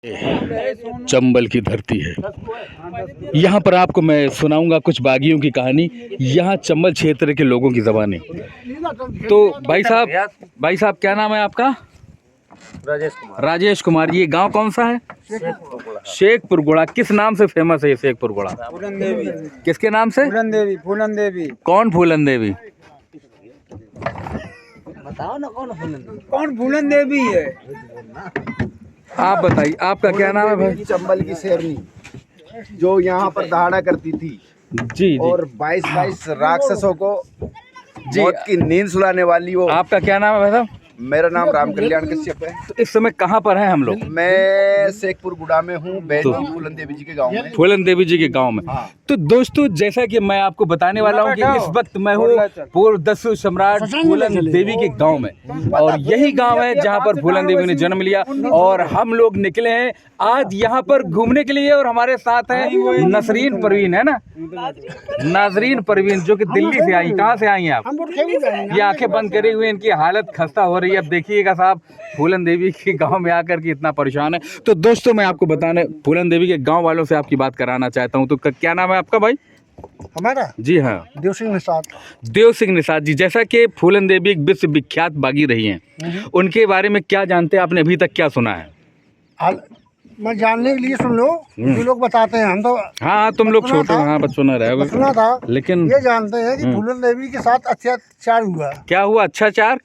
चंबल की धरती है। यहाँ पर आपको मैं सुनाऊंगा कुछ बागियों की कहानी, यहाँ चंबल क्षेत्र के लोगों की ज़बानी। तो भाई साहब क्या नाम है आपका? राजेश कुमार। ये गांव कौन सा है? शेखपुर गुड़ा। किस नाम से फेमस है ये शेखपुर गुड़ा? फूलन देवी। किसके नाम से? फूलन देवी। फूलन देवी। कौन फूलन देवी? बताओ ना कौन फूलन देवी है? आप बताइए, आपका क्या नाम है भाई? चंबल की शेरनी जो यहाँ पर दहाड़ा करती थी जी। और 22 राक्षसों को मौत की नींद सुलाने वाली वो। आपका क्या नाम है भाई साहब? मेरा नाम राम कल्याण कश्यप है। तो इस समय कहाँ पर हैं हम लोग? मैं शेखपुर गुड़ा में हूँ, फूलन देवी जी के गांव में। फूलन देवी जी के गांव में। हाँ। तो दोस्तों, जैसा कि मैं आपको बताने वाला हूँ कि इस वक्त मैं हूँ पूर्व दस्यु सम्राट फूलन देवी के गांव में, और यही गांव है जहां पर फूलन देवी ने जन्म लिया। और हम लोग निकले हैं आज यहाँ पर घूमने के लिए, और हमारे साथ है नसरीन परवीन, है ना? नाजरीन परवीन, जो कि दिल्ली से आई। कहाँ से आई हैं आप? ये आंखें बंद करी हुई, इनकी हालत खस्ता हो रही है। अब देखिएगा साहब, फूलन देवी के गांव में आकर के इतना परेशान है। तो दोस्तों, मैं आपको बताने फूलन देवी के गांव वालों से आपकी बात कराना चाहता हूं। तो क्या नाम है आपका भाई? हमारा? जी हाँ, देव सिंह निषाद। देव सिंह निषाद जी। जैसा कि फूलन देवी एक विश्व विख्यात बागी रही हैं, उनके बारे में क्या जानते हैं आपने? अभी तक क्या सुना है? मैं जानने के लिए सुन लो, जो लोग बताते हैं। हम तो हाँ, तुम लोग छोटे, हाँ बच्चों ने रहे सुना था, लेकिन ये जानते हैं कि फूलन देवी के साथ अत्याचार हुआ। क्या हुआ? अत्याचार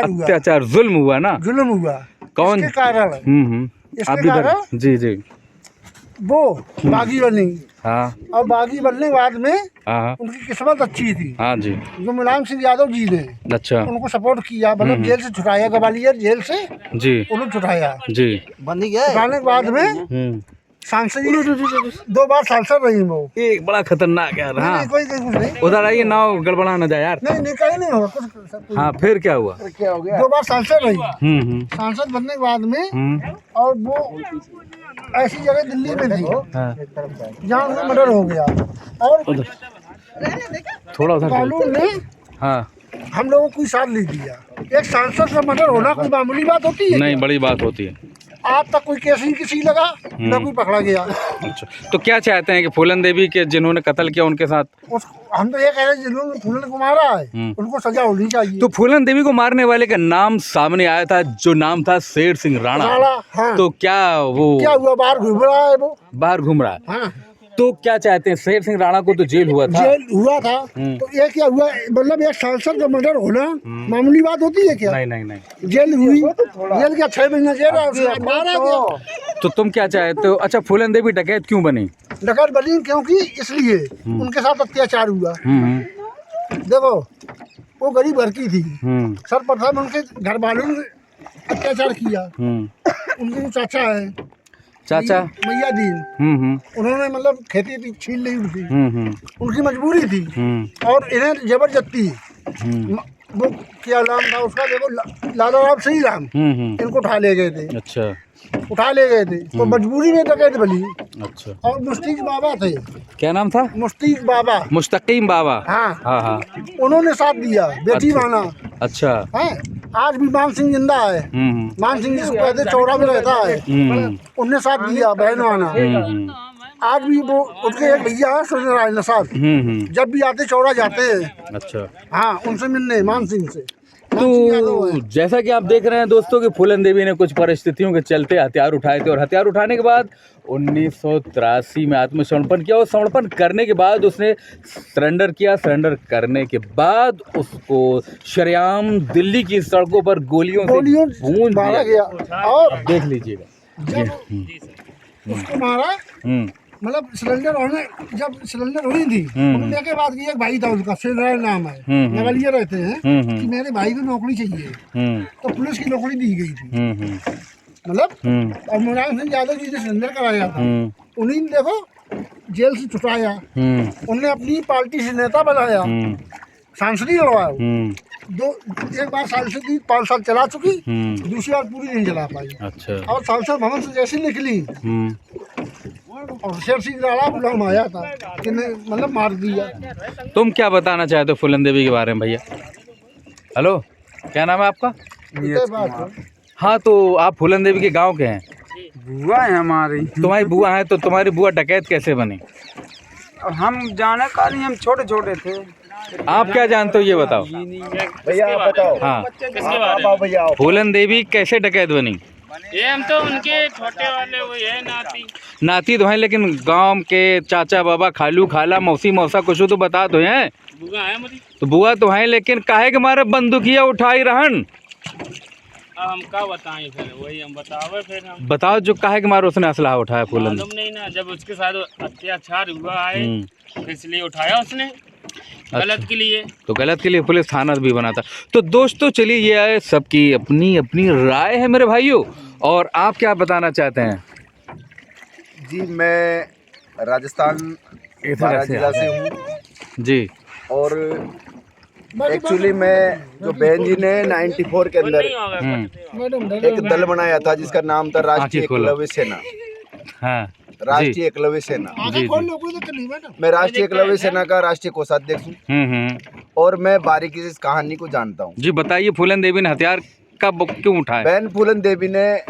हुआ। अत्याचार, जुल्म हुआ ना? जुल्म हुआ। कौन? इसके कारण इसके कारण जी वो बागी बनी। हाँ। और बागी बनने के बाद में हाँ उनकी किस्मत अच्छी थी। हाँ जी। जो मुलायम सिंह यादव जी ने अच्छा उनको सपोर्ट किया, मतलब जेल से छुड़ाया, ग्वालियर जेल से जी उन्हें छुड़ाया जी। छुड़ाने के बाद में सांसद 2 बार सांसद रही वो। एक बड़ा खतरनाक यार। हाँ, कोई कुछ नहीं, उधर आइए, नाव गड़बड़ा न जाए यार। नहीं कहीं नहीं होगा कुछ। हाँ, फिर क्या हुआ? क्या हो गया? 2 बार सांसद रही। सांसद बनने के बाद में और वो ऐसी जगह दिल्ली में थी जहाँ उनका मर्डर हो गया, और थोड़ा उधर कानून ने हम लोगों को साथ ले दिया। एक सांसद का मर्डर होना कोई मामूली बात होती है? नहीं, बड़ी बात होती है। आज तक कोई केस नहीं किसी लगा, न कोई पकड़ा गया। अच्छा, तो क्या चाहते हैं कि फूलन देवी के जिन्होंने कत्ल किया उनके साथ? हम तो ये कह रहे हैं जिन्होंने फूलन को मारा है उनको सजा होनी चाहिए। तो फूलन देवी को मारने वाले का नाम सामने आया था, जो नाम था शेर सिंह राणा। हाँ। तो क्या हुआ? बाहर घूम रहा है वो, बाहर घूम रहा है। हाँ। तो क्या चाहते हैं? शेर सिंह राणा को तो जेल हुआ था। तो ये क्या हुआ? मतलब एक सांसद का मर्डर होना मामूली बात होती है क्या? नहीं। जेल हुई, जेल क्या 6 महीना जेल है, उसके बाद बाहर आ गया। तो तुम क्या चाहते हो? अच्छा, फूलन देवी डकैत क्यों बनी? डकैत बनी क्योंकि इसलिए उनके साथ अत्याचार हुआ। देखो, वो गरीब घर की थी। सर्वप्रथम उनके घर वालों ने अत्याचार किया। उनके जो चाचा है, चाचा मैया दीन, उन्होंने मतलब खेती छीन ली उनकी। उनकी मजबूरी थी, और इन्हें जबरदस्ती वो क्या नाम था उसका, देखो लाला राम श्री राम, इनको उठा ले गए थे। अच्छा, उठा ले गए थे तो मजबूरी में डकैत बनी। अच्छा। और मुश्तिक बाबा थे। क्या नाम था? मुश्तिक बाबा। मुस्तकीम बाबा। हाँ, उन्होंने साथ दिया, बेटी माना। अच्छा है। आज भी मान सिंह जिंदा है। मान सिंह जिसको कहते चौड़ा में रहता है, उनने साथ दिया, बहन माना। आज भी वो उनके एक भैया है सूर्यनारायण निषाद, जब भी आते चौड़ा जाते हैं। अच्छा। हाँ, उनसे मिलने मान सिंह से। तो जैसा कि आप देख रहे हैं दोस्तों कि फूलन देवी ने कुछ परिस्थितियों के चलते हथियार उठाए थे, और हथियार उठाने के बाद 1983 में आत्मसमर्पण किया, और समर्पण करने के बाद उसने सरेंडर किया। सरेंडर करने के बाद उसको शरेआम दिल्ली की सड़कों पर गोलियों से भून मारा गया। और देख लीजिएगा, उसको मारा, मतलब जब सिलेंडर हुई थी, उन्होंने के बाद एक भाई था उसका, सूर्यनारायण नाम है, ग्वालियर रहते हैं, कि मेरे भाई को नौकरी चाहिए, तो पुलिस की नौकरी दी गई थी। मतलब और मुलायम सिंह यादव जी ने सिलेंडर कराया था, उन्हीं ने देखो जेल से छुटाया। उन्होंने अपनी पार्टी से नेता बनाया, सांसद लड़वाया। एक बार सांसद 5 साल चला चुकी, दूसरी बार पूरी नहीं चला पाई। अच्छा। और सांसद भवन से जैसे निकली और शेर सिंह राणा गुलाम आया था कि मतलब मार दिया। तुम क्या बताना चाहते हो फूलन देवी के बारे में भैया? हेलो, क्या नाम है आपका? हाँ, तो आप फूलन देवी के गांव के हैं? बुआ है हमारी। तुम्हारी बुआ है, तो तुम्हारी बुआ डकैत कैसे बनी? अब हम जाने का नहीं, हम छोटे छोटे थे। आप क्या जानते हो ये बताओ। भैया आप बताओ। हाँ, भैया फूलन देवी कैसे डकैत बनी? ये हम तो उनके छोटे वाले वो है नाती। नाती तो हैं, लेकिन गांव के चाचा बाबा, खालू खाला, मौसी मौसा कुछ तो बता तो हैं। बुआ है मुझे। तो बुआ तो हैं, लेकिन काहे के मारे बंदूकिया उठाई रहन? अब हम क्या बताएं, फिर वही हम बतावे। फिर हम बताओ जो काहे के मारे उसने असलहा उठाया फूलन? मालूम नहीं ना, जब उसके साथ अत्याचार हुआ है तो इसलिए उठाया उसने, गलत के लिए। तो गलत के लिए पुलिस थाना भी बना था। तो दोस्तों चलिए, ये है सबकी अपनी अपनी राय है मेरे भाइयों। और आप क्या बताना चाहते हैं? जी, मैं राजस्थान बारां जिला से हूँ जी। और एक्चुअली मैं जो बहन जी ने 94 के अंदर एक दल बनाया था जिसका नाम था राष्ट्रीय एकलव्य सेना। हाँ, राष्ट्रीय एकलव्य सेना। जी, जी। मैं राष्ट्रीय एकलव्य सेना का राष्ट्रीय कोषाध्यक्ष हूँ और मैं बारीकी से इस कहानी को जानता हूँ। जी बताइए, फूलन देवी ने हथियार कब क्यों उठाया? बहन फूलन देवी ने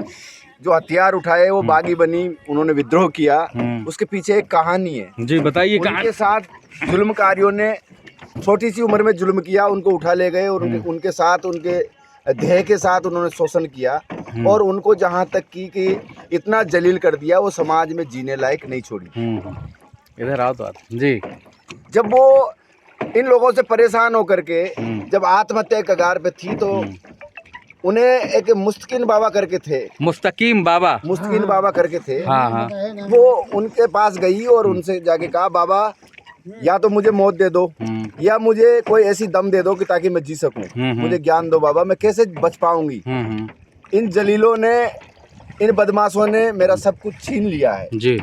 जो हथियार उठाए वो बागी बनी, उन्होंने विद्रोह किया। उसके पीछे एक कहानी है। जी बताइए। उनके साथ जुल्मकारियों ने छोटी सी उम्र में जुल्म किया, उनको उठा ले गए और उनके साथ, उनके ध्येय के साथ उन्होंने शोषण किया और उनको जहाँ तक कि इतना जलील कर दिया, वो समाज में जीने लायक नहीं छोड़ी। इधर आओ तो आप जी। जब वो इन लोगों से परेशान होकर के जब आत्महत्या के कगार पे थी, तो उन्हें एक मुस्तकीन बाबा करके थे, मुस्तकीम बाबा करके थे। हाँ हाँ। वो उनके पास गई और उनसे जाके कहा, बाबा या तो मुझे मौत दे दो या मुझे कोई ऐसी दम दे दो कि ताकि मैं जी सकूं। मुझे ज्ञान दो बाबा, मैं कैसे बच पाऊंगी। इन जलीलों ने, इन बदमाशों ने मेरा सब कुछ छीन लिया है जी।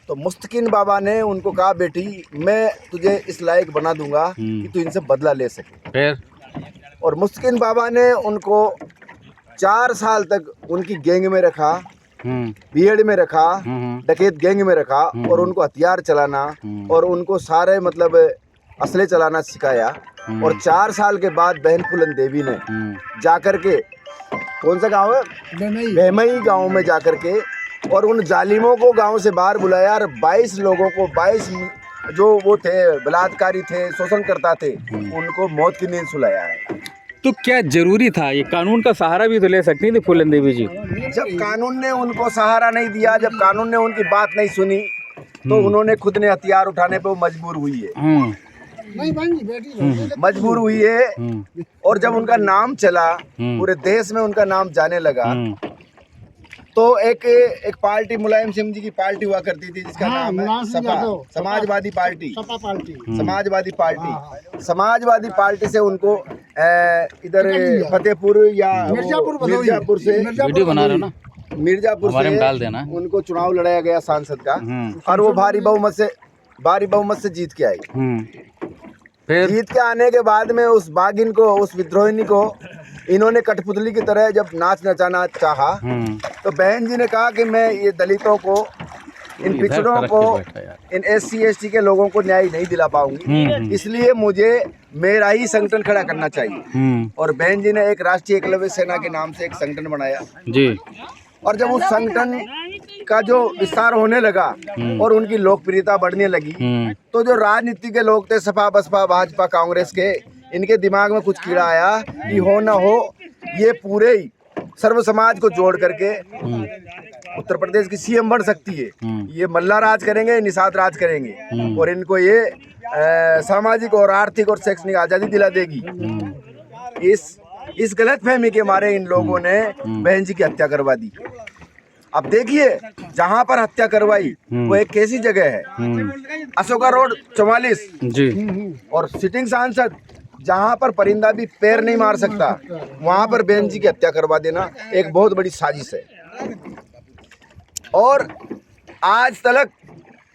तो मुस्तकीन बाबा ने उनको कहा, बेटी मैं तुझे इस लायक बना दूंगा कि तू इनसे बदला ले सके। फिर? और मुस्तकीन बाबा ने उनको 4 साल तक उनकी गैंग में रखा, बीएड में रखा, डकैत गैंग में रखा और उनको हथियार चलाना और उनको सारे मतलब असले चलाना सिखाया। और 4 साल के बाद बहन फूलन देवी ने जाकर के, कौन सा गांव है, बेमई गांव में जाकर के, और उन जालिमों को गांव से बाहर बुलाया और 22 लोगों को, 22 जो वो थे बलात्कारी थे, शोषण करता थे, उनको मौत की नींद सुलाया है। तो क्या जरूरी था? ये कानून का सहारा भी तो ले सकती थी फूलन देवी जी। जब कानून ने उनको सहारा नहीं दिया, जब कानून ने उनकी बात नहीं सुनी, तो उन्होंने खुद ने हथियार उठाने पे वो मजबूर हुई है। मजबूर हुई है। और जब उनका नाम चला, पूरे देश में उनका नाम जाने लगा, तो एक पार्टी, मुलायम सिंह जी की पार्टी हुआ करती थी जिसका नाम है सपा, समाजवादी पार्टी। समाजवादी पार्टी से उनको इधर फतेहपुर या मिर्जापुर से वीडियो बना रहे हो ना, मिर्जापुर हमारे में से डाल देना। उनको चुनाव लड़ाया गया सांसद का और वो भारी बहुमत से जीत के आई। फिर जीत के आने के बाद में उस बागिन को, उस विद्रोहिनी को इन्होंने कठपुतली की तरह जब नाच नचाना चाहा, तो बहन जी ने कहा कि मैं ये दलितों को, इन पिछड़ों को, इन SC ST के लोगों को न्याय नहीं दिला पाऊंगी, इसलिए मुझे मेरा ही संगठन खड़ा करना चाहिए। और बहन जी ने एक राष्ट्रीय एकलव्य सेना के नाम से एक संगठन बनाया जी। और जब उस संगठन का जो विस्तार होने लगा और उनकी लोकप्रियता बढ़ने लगी, तो जो राजनीति के लोग थे, सपा बसपा भाजपा कांग्रेस के, इनके दिमाग में कुछ कीड़ा आया कि हो ना हो ये पूरे ही सर्व समाज को जोड़ करके उत्तर प्रदेश की CM बन सकती है। ये मल्ला राज करेंगे, निषाद राज करेंगे और इनको ये सामाजिक और आर्थिक और शैक्षणिक आज़ादी दिला देगी। इस गलतफहमी के मारे इन लोगों ने बहन जी की हत्या करवा दी। अब देखिए, जहाँ पर हत्या करवाई वो एक कैसी जगह है, अशोका रोड 44 जी। और सिटिंग सांसद जहाँ पर परिंदा भी पैर नहीं मार सकता, वहाँ पर बहन जी की हत्या करवा देना एक बहुत बड़ी साजिश है। और आज तक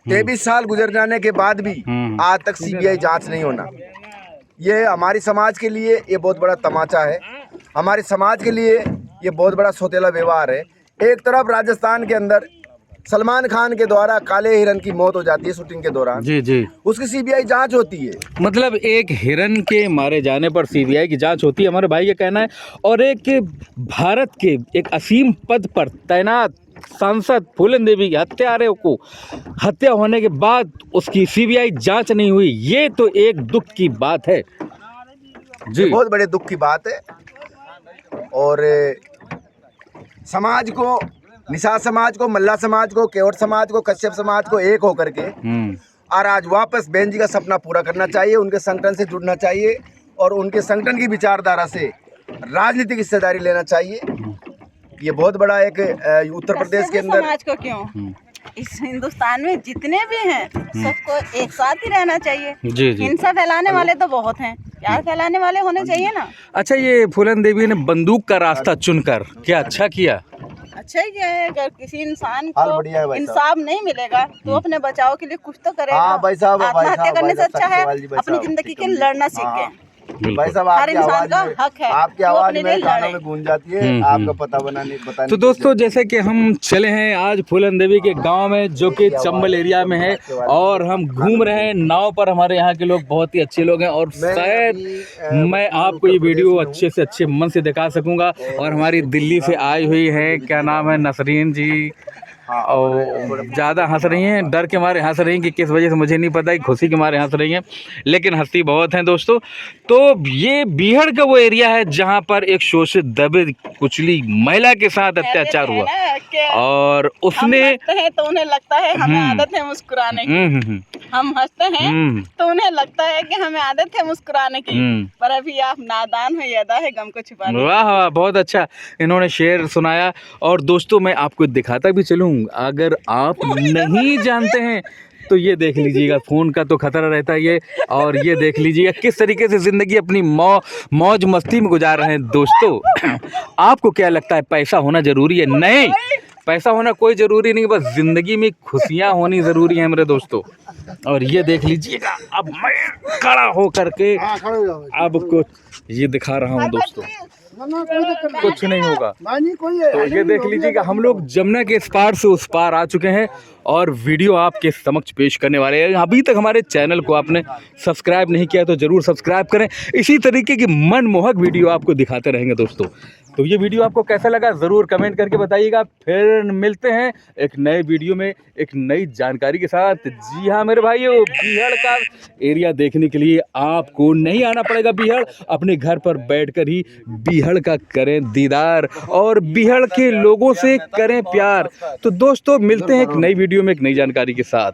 23 साल गुजर जाने के बाद भी आज तक CBI जांच नहीं होना, ये हमारे समाज के लिए ये बहुत बड़ा तमाचा है। हमारे समाज के लिए ये बहुत बड़ा सौतेला व्यवहार है। एक तरफ राजस्थान के अंदर सलमान खान के द्वारा काले हिरन की मौत हो जाती है शूटिंग के दौरान, जी जी, उसकी CBI जांच होती है। मतलब एक हिरन के मारे जाने पर CBI की जांच होती है, हमारे भाई का कहना है। और एक भारत के एक असीम पद पर तैनात सांसद फूलन देवी के हत्यारे को हत्या होने के बाद उसकी सीबीआई जांच नहीं हुई, ये तो एक दुख की बात है जी। बहुत बड़े दुख की बात है। और समाज को, निषाद समाज को, मल्ला समाज को, केवट समाज को, कश्यप समाज को एक होकर के और आज वापस बहन जी का सपना पूरा करना चाहिए, उनके संगठन से जुड़ना चाहिए और उनके संगठन की विचारधारा से राजनीतिक हिस्सेदारी लेना चाहिए। ये बहुत बड़ा एक उत्तर प्रदेश के अंदर समाज को क्यों, इस हिंदुस्तान में जितने भी हैं सबको एक साथ ही रहना चाहिए। जी जी। हिंसा फैलाने वाले तो बहुत हैं, प्यार फैलाने वाले होने चाहिए ना। अच्छा, ये फूलन देवी ने बंदूक का रास्ता चुनकर क्या अच्छा किया? अच्छा ही है। अगर किसी इंसान हाल को बढ़िया है भाई इंसाफ नहीं मिलेगा तो अपने बचाव के लिए कुछ तो करेगा। हाँ भाई साहब, आत्महत्या करने से अच्छा है भाई साहब, अपनी जिंदगी के लड़ना सीख गए। भाई साहब, हर आपकी इंसान आवाज का में, हक है आपकी वो आवाज अपने मेरे लिए कानों लड़े। में गूंज जाती है। आपका पता बताने तो दोस्तों, जैसे कि हम चले हैं आज फूलन देवी के गांव में, जो कि चंबल एरिया में है, और हम घूम रहे हैं नाव पर। हमारे यहाँ के लोग बहुत ही अच्छे लोग हैं और शायद मैं आपको ये वीडियो अच्छे से अच्छे मन से दिखा सकूंगा। और हमारी दिल्ली से आई हुई है, क्या नाम है, नसरीन जी, और ज़्यादा हंस रही हैं, डर के मारे हंस रही हैं कि किस वजह से मुझे नहीं पता, खुशी के मारे हंस रही हैं, लेकिन हंसती बहुत हैं दोस्तों। तो ये बीहड़ का वो एरिया है जहाँ पर एक शोषित दबित कुचली महिला के साथ अत्याचार हुआ और उसने हैं तो उन्हें लगता है हमें आदत है मुस्कुराने की, हम हंसते हैं तो उन्हें लगता है कि हमें आदत है मुस्कुराने की, पर अभी आप नादान हो, यादा है गम को छुपाने। वाह वाह, बहुत अच्छा इन्होंने शेर सुनाया। और दोस्तों, मैं आपको दिखाता भी चलूँ, अगर आप नहीं जानते हैं तो ये देख लीजिएगा, फ़ोन का तो खतरा रहता है ये, और ये देख लीजिएगा किस तरीके से ज़िंदगी अपनी मौज मस्ती में गुजार रहे हैं दोस्तों। आपको क्या लगता है पैसा होना ज़रूरी है? नहीं, पैसा होना कोई ज़रूरी नहीं, बस ज़िंदगी में खुशियाँ होनी ज़रूरी है मेरे दोस्तों। और ये देख लीजिएगा, अब मैं खड़ा हो करके अब कुछ ये दिखा रहा हूँ दोस्तों, कुछ नहीं होगा। तो ये देख लीजिएगा, हम लोग जमुना के इस पार से उस पार आ चुके हैं और वीडियो आपके समक्ष पेश करने वाले हैं। अभी तक हमारे चैनल को आपने सब्सक्राइब नहीं किया तो ज़रूर सब्सक्राइब करें, इसी तरीके की मनमोहक वीडियो आपको दिखाते रहेंगे दोस्तों। तो ये वीडियो आपको कैसा लगा ज़रूर कमेंट करके बताइएगा। फिर मिलते हैं एक नए वीडियो में एक नई जानकारी के साथ। जी हाँ मेरे भाइयों, बीहड़ का एरिया देखने के लिए आपको नहीं आना पड़ेगा बीहड़, अपने घर पर बैठकर ही बीहड़ का करें दीदार और बीहड़ के लोगों से करें प्यार। तो दोस्तों, मिलते हैं एक नई वीडियो में एक नई जानकारी के साथ।